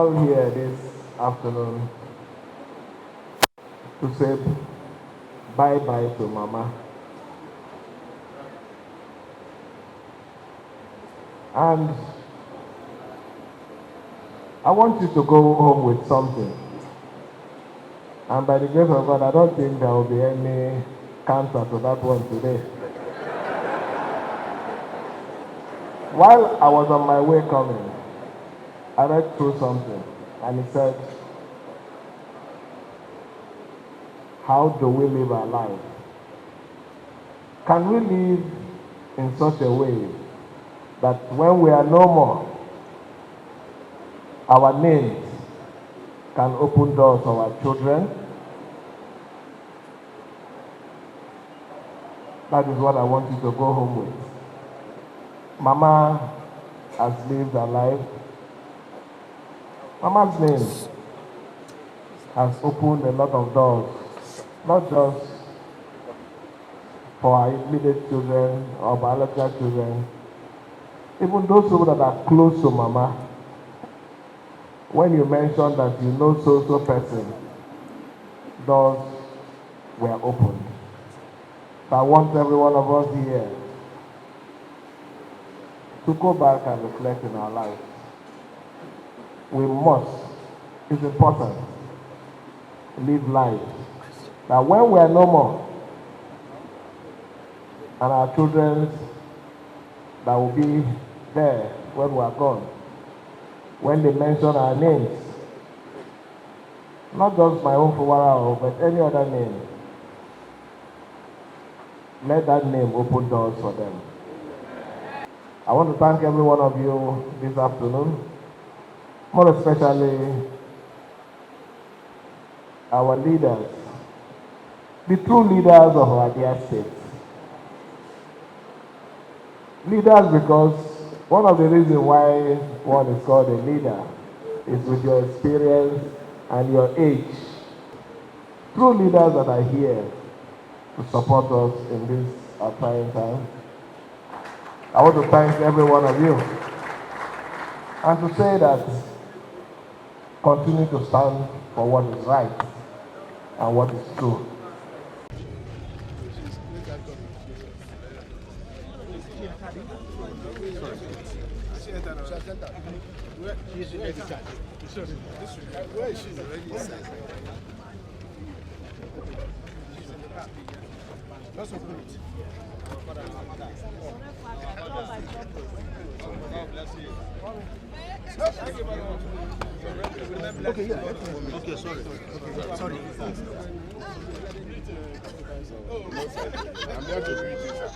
all here this afternoon to say bye-bye to Mama. And I want you to go home with something. And by the grace of God, I don't think there will be any counter to that one today. While I was on my way coming, I read through something, and it said, how do we live our life? Can we live in such a way that when we are no more, our names can open doors for our children? That is what I want you to go home with. Mama has lived her life. Mama's name has opened a lot of doors, not just for our immediate children or biological children, even those people that are close to Mama. When you mention that you know so person, doors were opened. So I want every one of us here to go back and reflect in our lives. We must, it's important, live life. Now when we are no more, and our children that will be there when we are gone, when they mention our names, not just my own Fubara, but any other name, let that name open doors for them. I want to thank every one of you this afternoon, more especially our leaders, the true leaders of our dear state. Leaders because one of the reasons why one is called a leader is with your experience and your age. True leaders that are here to support us in this trying time. I want to thank every one of you and to say that continue to stand for what is right and what is true. Where is she already inside? Let's open it. Okay, yeah. Okay, sorry. Sorry. I'm here to greet you, sir.